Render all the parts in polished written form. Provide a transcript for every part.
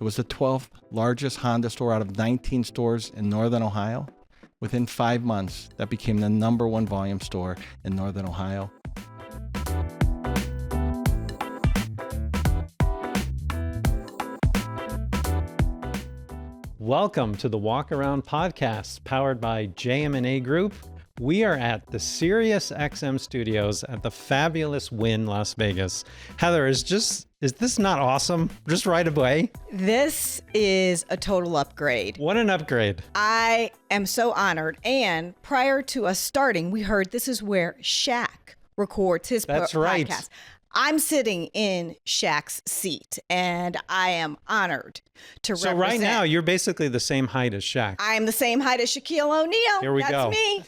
It was the 12th largest Honda store out of 19 stores in Northern Ohio. Within 5 months, that became the #1 volume store in Northern Ohio. Welcome to the Walk Around Podcast, powered by JM&A Group. We are at the Sirius XM studios at the fabulous Wynn, Las Vegas. Heather, is this not awesome? Just right away? This is a total upgrade. What an upgrade. I am so honored. And prior to us starting, we heard this is where Shaq records his That's right. podcast. I'm sitting in Shaq's seat, and I am honored to represent. So right now, you're basically the same height as Shaq. I am the same height as Shaquille O'Neal. Here we That's go. me.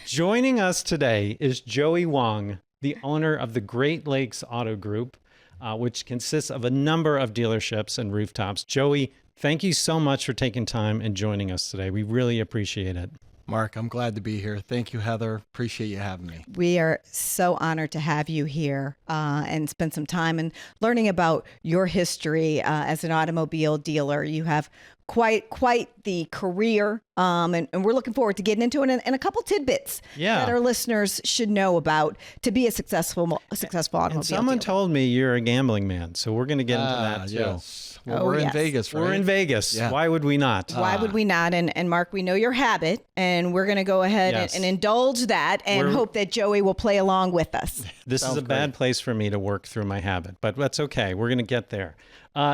Joining us today is Joey Huang, the owner of the Great Lakes Auto Group, which consists of a number of dealerships and rooftops. Joey, thank you so much for taking time and joining us today. We really appreciate it. Mark, I'm glad to be here. Thank you, Heather. Appreciate you having me. We are so honored to have you here and spend some time and learning about your history as an automobile dealer. You have quite the career, and we're looking forward to getting into it and a couple tidbits that our listeners should know about to be a successful automobile And someone dealer. told me you're a gambling man, so we're going to get into that too. Yes. Well, we're in Vegas, right? We're in Vegas. Yeah. Why would we not? Why would we not? And Mark, we know your habit, and we're going to go ahead Yes. and indulge that and hope that Joey will play along with us. This is a bad place for me to work through my habit, but that's okay. We're going to get there.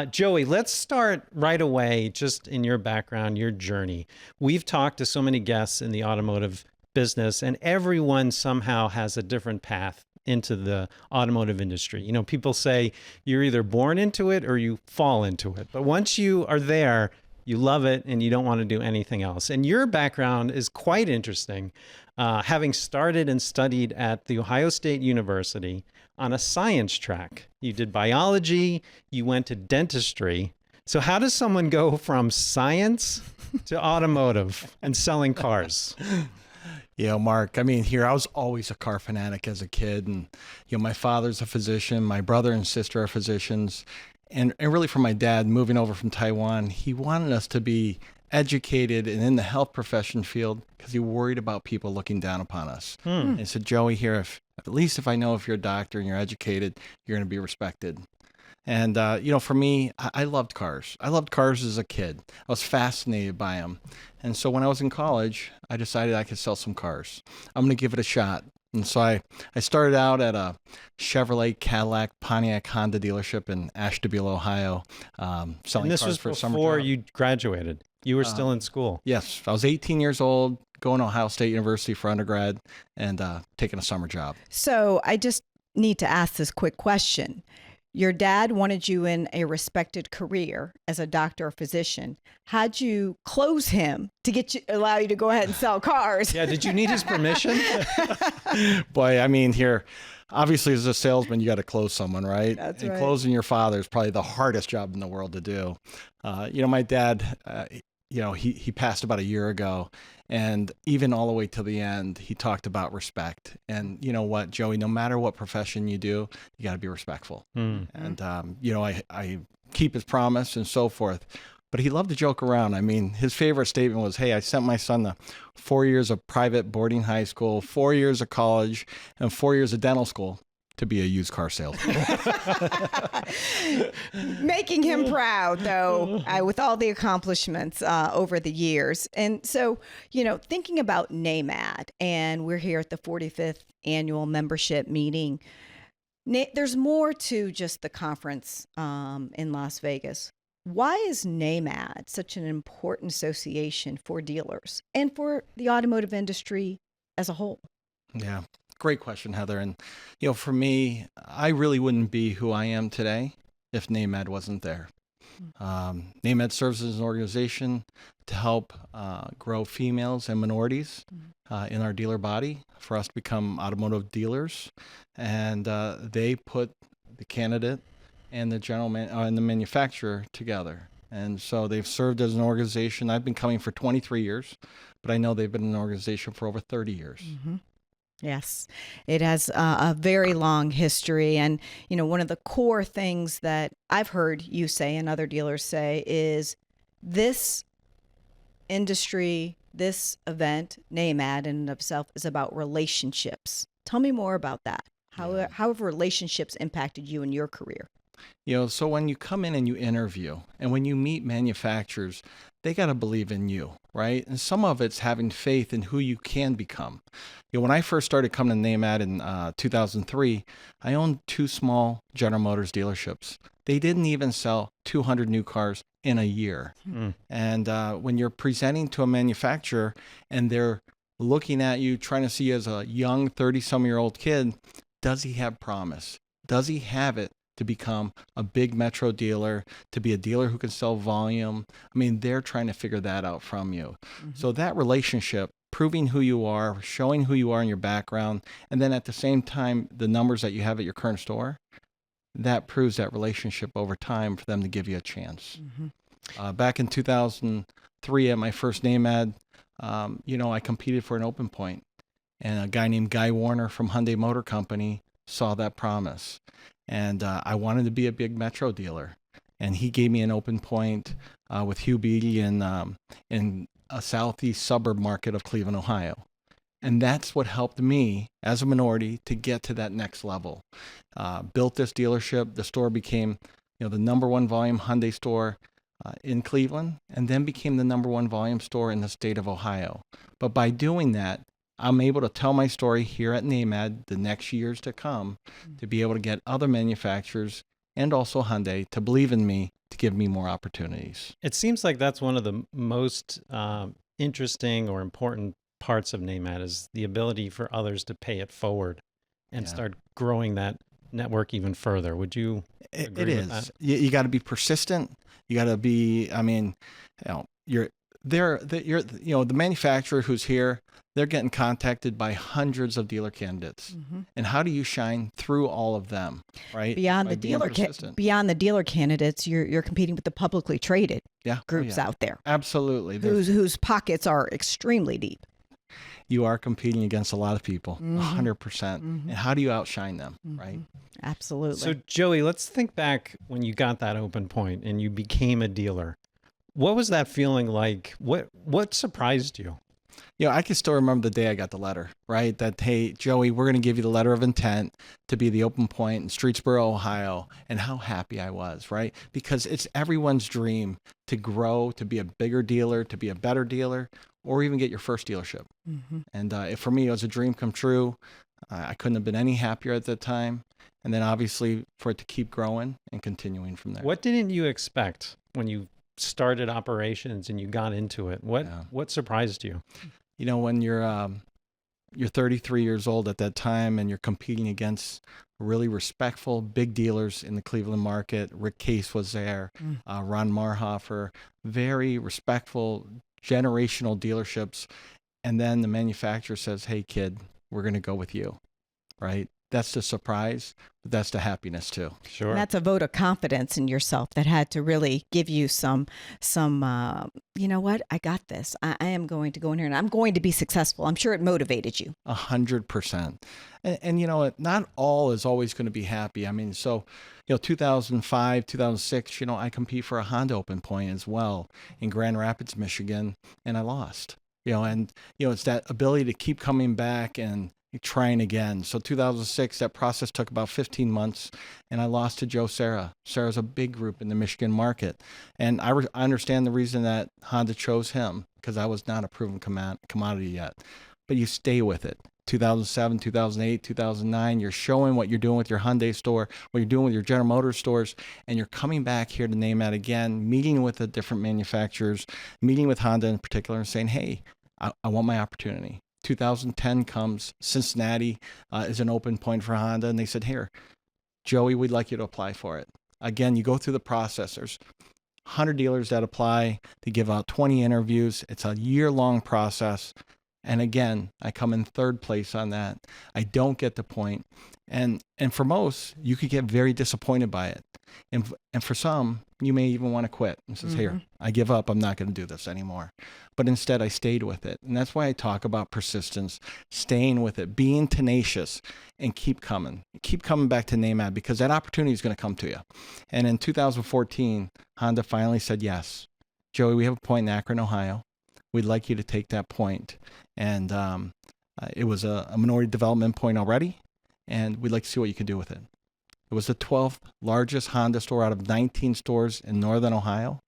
Joey, let's start right away, just in your background, your journey. We've talked to so many guests in the automotive business, and everyone somehow has a different path into the automotive industry. You know, people say you're either born into it or you fall into it. But once you are there, you love it and you don't want to do anything else. And your background is quite interesting, having started and studied at the Ohio State University on a science track. You did biology, you went to dentistry. So how does someone go from science to automotive and selling cars? You know, Mark, I mean, I was always a car fanatic as a kid. And, my father's a physician. My brother and sister are physicians. And really for my dad, moving over from Taiwan, he wanted us to be educated and in the health profession field because he worried about people looking down upon us. And he said, Joey, here, at least if I know if you're a doctor and you're educated, you're going to be respected. And, for me, I loved cars. I loved cars as a kid. I was fascinated by them. And so when I was in college, I decided I could sell some cars. I'm going to give it a shot. And so I started out at a Chevrolet, Cadillac, Pontiac, Honda dealership in Ashtabula, Ohio, selling cars for a summer job. Before you graduated. You were still in school. Yes. I was 18 years old, going to Ohio State University for undergrad and taking a summer job. So I just need to ask this quick question. Your dad wanted you in a respected career as a doctor or physician. How'd you close him to allow you to go ahead and sell cars? Yeah, did you need his permission? Boy, I mean, obviously as a salesman, you got to close someone, right? That's and right. Closing your father is probably the hardest job in the world to do. My dad, he passed about a year ago. And even all the way to the end, he talked about respect. And you know what, Joey, no matter what profession you do, you got to be respectful. And, I keep his promise and so forth. But he loved to joke around. I mean, his favorite statement was, hey, I sent my son to 4 years of private boarding high school, 4 years of college, and 4 years of dental school to be a used car salesman. Making him proud, though, with all the accomplishments over the years. And so, thinking about NAMAD, and we're here at the 45th annual membership meeting. There's more to just the conference in Las Vegas. Why is NAMAD such an important association for dealers and for the automotive industry as a whole? Yeah. Great question, Heather. And, for me, I really wouldn't be who I am today if NAMAD wasn't there. NAMAD serves as an organization to help grow females and minorities in our dealer body for us to become automotive dealers. And they put the candidate and the and the manufacturer together. And so they've served as an organization. I've been coming for 23 years, but I know they've been an organization for over 30 years. Mm-hmm. Yes, it has a very long history. And, one of the core things that I've heard you say and other dealers say is this industry, this event, NAMAD in and of itself, is about relationships. Tell me more about that. How have relationships impacted you in your career? So when you come in and you interview and when you meet manufacturers, they got to believe in you, right? And some of it's having faith in who you can become. When I first started coming to NAMAD in 2003, I owned two small General Motors dealerships. They didn't even sell 200 new cars in a year. And when you're presenting to a manufacturer and they're looking at you, trying to see you as a young 30-some-year-old kid, does he have promise? Does he have it to become a big metro dealer, to be a dealer who can sell volume? I mean, they're trying to figure that out from you. So that relationship, proving who you are, showing who you are in your background, and then at the same time, the numbers that you have at your current store, that proves that relationship over time for them to give you a chance. Back in 2003 at my first NAMAD, I competed for an open point, and a guy named Guy Warner from Hyundai Motor Company saw that promise. And I wanted to be a big metro dealer. And he gave me an open point with Hugh Beatty in a southeast suburb market of Cleveland, Ohio. And that's what helped me as a minority to get to that next level. Built this dealership. The store became the number one volume Hyundai store in Cleveland, and then became the number one volume store in the state of Ohio. But by doing that, I'm able to tell my story here at NAMAD the next years to come, to be able to get other manufacturers and also Hyundai to believe in me, to give me more opportunities. It seems like that's one of the most interesting or important parts of NAMAD is the ability for others to pay it forward and start growing that network even further. Would you agree with that? You got to be persistent. You got to be, the manufacturer who's here, they're getting contacted by hundreds of dealer candidates. And how do you shine through all of them, right? Beyond the dealer candidates, you're competing with the publicly traded groups out there. Absolutely. Whose pockets are extremely deep. You are competing against a lot of people, 100%. And how do you outshine them, right? Absolutely. So Joey, let's think back when you got that open point and you became a dealer. What was that feeling like? What surprised you? I can still remember the day I got the letter, right? That, hey, Joey, we're going to give you the letter of intent to be the open point in Streetsboro, Ohio, and how happy I was, right? Because it's everyone's dream to grow, to be a bigger dealer, to be a better dealer, or even get your first dealership. And for me, it was a dream come true. I couldn't have been any happier at that time. And then obviously for it to keep growing and continuing from there. What didn't you expect when you started operations and you got into it? What surprised you? When you're 33 years old at that time and you're competing against really respectful big dealers in the Cleveland market. Rick Case was there, Ron Marhofer, very respectful generational dealerships. And then the manufacturer says, hey, kid, we're going to go with you, right? That's the surprise, but that's the happiness too. Sure. And that's a vote of confidence in yourself that had to really give you some, you know what, I got this. I am going to go in here and I'm going to be successful. I'm sure it motivated you. 100%. And not all is always going to be happy. I mean, 2005, 2006, I compete for a Honda Open Point as well in Grand Rapids, Michigan, and I lost. It's that ability to keep coming back and trying again. So 2006, that process took about 15 months, and I lost to Joe Serra. Serra's a big group in the Michigan market. And I understand the reason that Honda chose him, because I was not a proven commodity yet. But you stay with it. 2007, 2008, 2009, you're showing what you're doing with your Hyundai store, what you're doing with your General Motors stores, and you're coming back here to NAMAD again, meeting with the different manufacturers, meeting with Honda in particular, and saying, hey, I want my opportunity. 2010 comes, Cincinnati is an open point for Honda, and they said, here, Joey, we'd like you to apply for it. Again, you go through the process. There's 100 dealers that apply. They give out 20 interviews. It's a year-long process. And again, I come in third place on that. I don't get the point. And for most, you could get very disappointed by it. And for some, you may even want to quit and says, here, I give up. I'm not going to do this anymore. But instead, I stayed with it. And that's why I talk about persistence, staying with it, being tenacious, and keep coming. Keep coming back to NAMAD because that opportunity is going to come to you. And in 2014, Honda finally said, yes, Joey, we have a point in Akron, Ohio. We'd like you to take that point. And it was a minority development point already. And we'd like to see what you could do with it. It was the 12th largest Honda store out of 19 stores in Northern Ohio.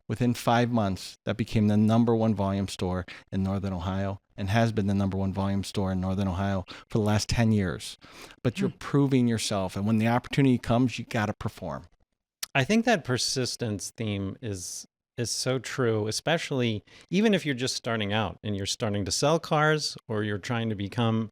Within 5 months, that became the number one volume store in Northern Ohio and has been the number one volume store in Northern Ohio for the last 10 years. But you're proving yourself. And when the opportunity comes, you got to perform. I think that persistence theme is so true, especially even if you're just starting out and you're starting to sell cars or you're trying to become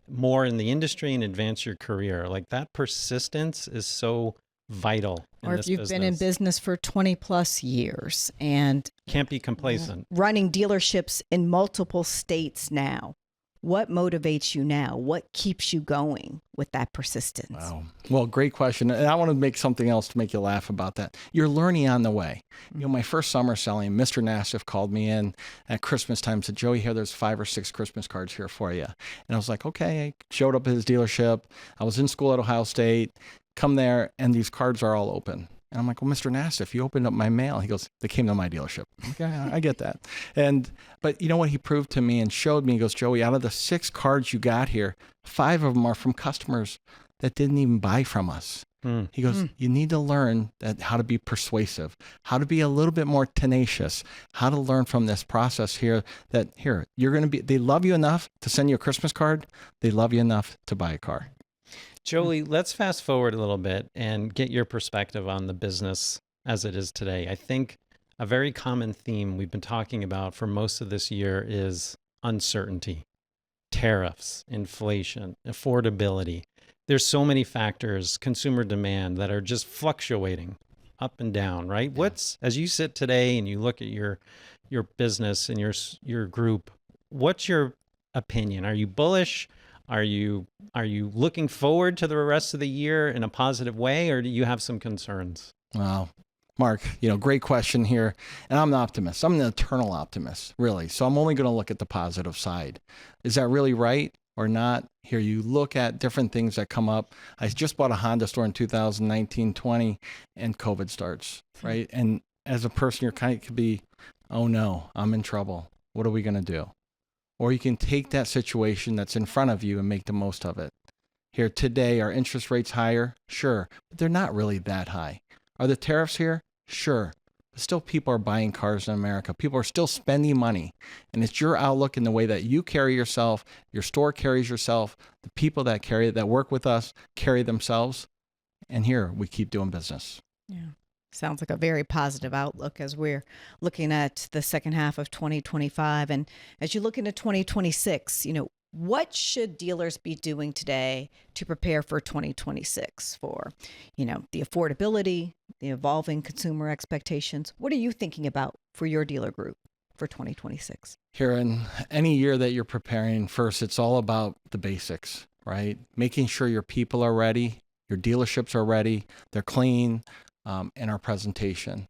more in the industry and advance your career. Like that persistence is so vital in or this if you've business. been in business for 20 plus years and Can't be complacent. running dealerships in multiple states now. What motivates you now? What keeps you going with that persistence? Wow. Well, great question. And I want to make something else to make you laugh about that. You're learning on the way. You know, my first summer selling, Mr. Nassif called me in at Christmas time and said, Joey, here, there's 5 or 6 Christmas cards here for you. And I was like, okay. I showed up at his dealership. I was in school at Ohio State. Come there, and these cards are all open. And I'm like, well, Mr. Nassif, you opened up my mail. He goes, they came to my dealership. Okay, I get that. But you know what he proved to me and showed me? He goes, Joey, out of the 6 cards you got here, 5 of them are from customers that didn't even buy from us. He goes, you need to learn how to be persuasive, how to be a little bit more tenacious, how to learn from this process here that here, you're going to be, they love you enough to send you a Christmas card. They love you enough to buy a car. Joey, let's fast forward a little bit and get your perspective on the business as it is today. I think a very common theme we've been talking about for most of this year is uncertainty, tariffs, inflation, affordability. There's so many factors, consumer demand that are just fluctuating up and down, right? What's, as you sit today and you look at your business and your group, what's your opinion? Are you bullish? Are you looking forward to the rest of the year in a positive way, or do you have some concerns? Wow. Mark, great question here. And I'm an optimist. I'm an eternal optimist, really. So I'm only going to look at the positive side. Is that really right or not? Here, you look at different things that come up. I just bought a Honda store in 2019-20 and COVID starts, right? And as a person, you're kind of could be, oh no, I'm in trouble. What are we going to do? Or you can take that situation that's in front of you and make the most of it. Here today, are interest rates higher? Sure, but they're not really that high. Are the tariffs here? Sure, but still people are buying cars in America. People are still spending money. And it's your outlook in the way that you carry yourself, your store carries yourself, the people that work with us carry themselves. And here we keep doing business. Yeah. Sounds like a very positive outlook as we're looking at the second half of 2025. And as you look into 2026, what should dealers be doing today to prepare for 2026 for, the affordability, the evolving consumer expectations? What are you thinking about for your dealer group for 2026? Here, in any year that you're preparing, first, it's all about the basics, right? Making sure your people are ready, your dealerships are ready, they're clean, and our presentation.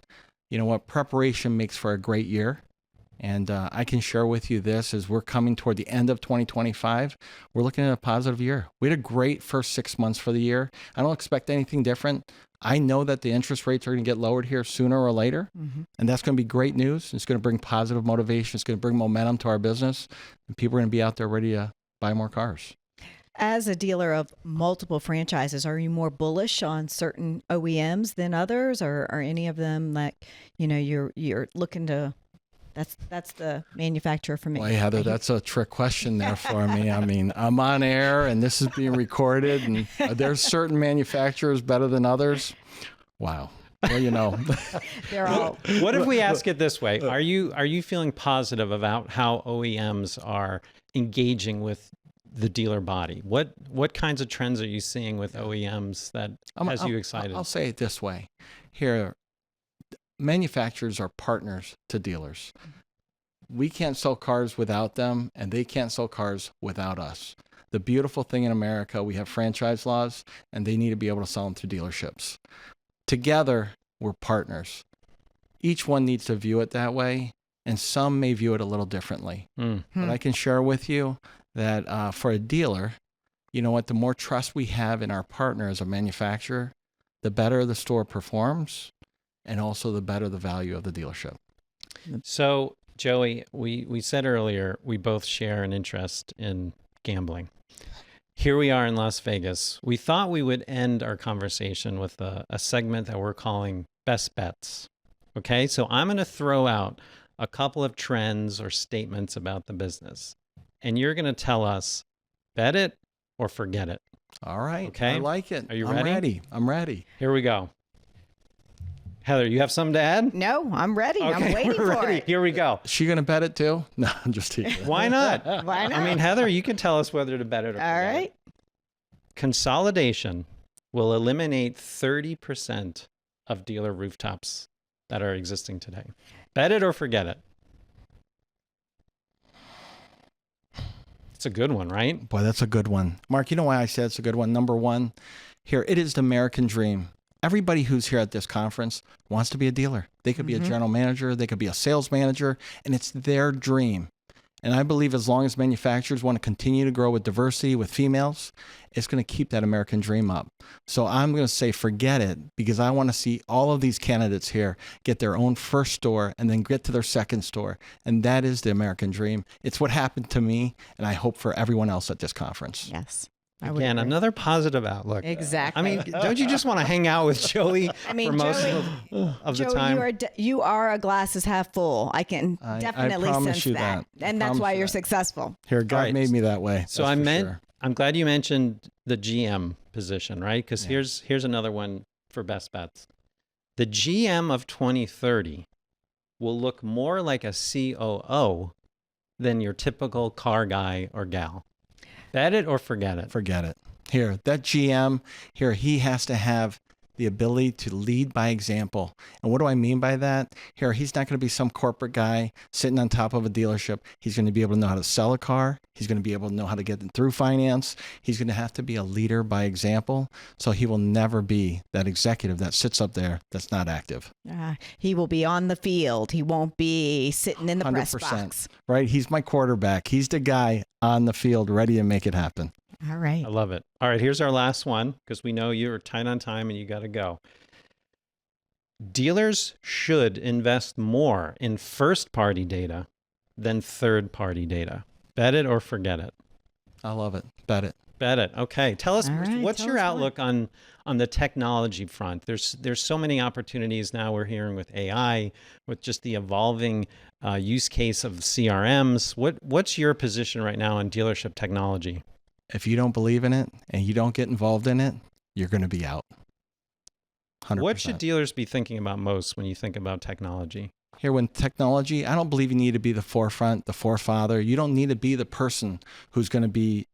You know what? Preparation makes for a great year. And I can share with you this as we're coming toward the end of 2025. We're looking at a positive year. We had a great first 6 months for the year. I don't expect anything different. I know that the interest rates are going to get lowered here sooner or later. And that's going to be great news. It's going to bring positive motivation. It's going to bring momentum to our business. And people are going to be out there ready to buy more cars. As a dealer of multiple franchises, are you more bullish on certain OEMs than others, or are any of them that you're looking to? That's the manufacturer for me. Well, Heather, that's a trick question there for me. I mean, I'm on air and this is being recorded, and there's certain manufacturers better than others. Wow. Well, They're all. What if we ask it this way? Are you feeling positive about how OEMs are engaging with the dealer body? What kinds of trends are you seeing with OEMs that has you excited? I'll say it this way. Here, manufacturers are partners to dealers. we can't sell cars without them, and they can't sell cars without us. The beautiful thing in America, we have franchise laws, and they need to be able to sell them through dealerships. Together, we're partners. Each one needs to view it that way, and some may view it a little differently. But I can share with you that for a dealer, you know what, the more trust we have in our partner as a manufacturer, the better the store performs, and also the better the value of the dealership. So, Joey, we said earlier, we both share an interest in gambling. Here we are in Las Vegas. We thought we would end our conversation with a segment that we're calling Best Bets. Okay, so I'm going to throw out a couple of trends or statements about the business, and you're going to tell us, bet it or forget it. All right. Okay. I like it. Are you I'm ready? I'm ready. Here we go. Heather, you have something to add? No, I'm ready. Okay, I'm waiting we're for ready. it. Here we go. Is she going to bet it too? No, I'm just teasing. Why not? Why not? I mean, Heather, you can tell us whether to bet it or All forget right. it. Consolidation will eliminate 30% of dealer rooftops that are existing today. Bet it or forget it. It's a good one, right? Boy, that's a good one. Mark, you know why I said it's a good one? Number one, here, it is the American dream. Everybody who's here at this conference wants to be a dealer. They could be a general manager, they could be a sales manager, and it's their dream. And I believe as long as manufacturers want to continue to grow with diversity, with females, it's going to keep that American dream up. So I'm going to say forget it, because I want to see all of these candidates here get their own first store and then get to their second store. And that is the American dream. It's what happened to me, and I hope for everyone else at this conference. Yes. I would Again, agree. another positive outlook. Exactly. I mean, don't you just want to hang out with Joey I mean, for most Joey- of the Joey, time? you are a glasses half full. I can I definitely promise sense you that. that. And I that's promise why you you're that. successful. Here, God All right. made me that way. So that's I for meant, sure. I'm glad you mentioned the GM position, right? Because here's another one for best bets. The GM of 2030 will look more like a COO than your typical car guy or gal. Bet it or forget it. Forget it. Here, that GM, here, he has to have the ability to lead by example. And what do I mean by that? Here, he's not going to be some corporate guy sitting on top of a dealership. He's going to be able to know how to sell a car. He's going to be able to know how to get them through finance. He's going to have to be a leader by example. So he will never be that executive that sits up there that's not active. He will be on the field. He won't be sitting in the press box. Right? He's my quarterback. He's the guy on the field ready to make it happen. All right. I love it. All right, here's our last one because we know you're tight on time and you got to go. Dealers should invest more in first-party data than third-party data. Bet it or forget it. I love it. Bet it. Bet it. Okay. Tell us, All right, what's tell your us outlook on the technology front? There's so many opportunities now we're hearing with AI, with just the evolving use case of CRMs. What's your position right now on dealership technology? If you don't believe in it and you don't get involved in it, you're going to be out. 100%. What should dealers be thinking about most when you think about technology? Here, when technology, I don't believe you need to be the forefront, the forefather. You don't need to be the person who's going to be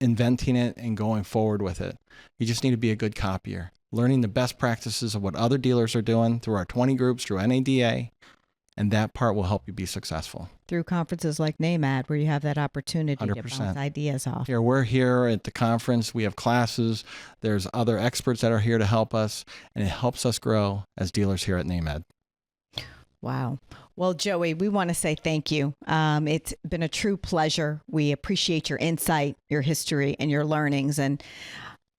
inventing it and going forward with it. You just need to be a good copier, learning the best practices of what other dealers are doing through our 20 groups, through NADA, and that part will help you be successful. Through conferences like NAMAD, where you have that opportunity to 100%. bounce ideas off. Here, we're here at the conference. We have classes. There's other experts that are here to help us, and it helps us grow as dealers here at NAMAD. Wow. Well, Joey, we want to say thank you. It's been a true pleasure. We appreciate your insight, your history, and your learnings. And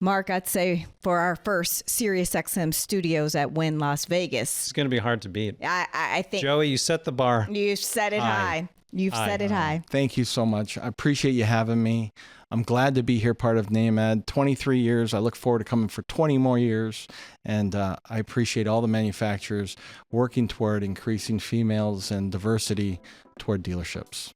Mark, I'd say for our first SiriusXM studios at Wynn Las Vegas, It's going to be hard to beat. I think Joey, you set the bar. you've set it high. You've set it high. Thank you so much. I appreciate you having me. I'm glad to be here part of NAMAD. 23 years. I look forward to coming for 20 more years. And I appreciate all the manufacturers working toward increasing females and diversity toward dealerships.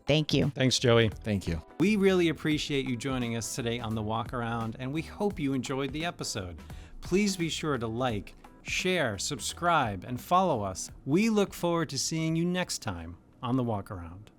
Thank you. Thanks, Joey. Thank you. We really appreciate you joining us today on the walk around, and we hope you enjoyed the episode. Please be sure to like, share, subscribe, and follow us. We look forward to seeing you next time on the walk around.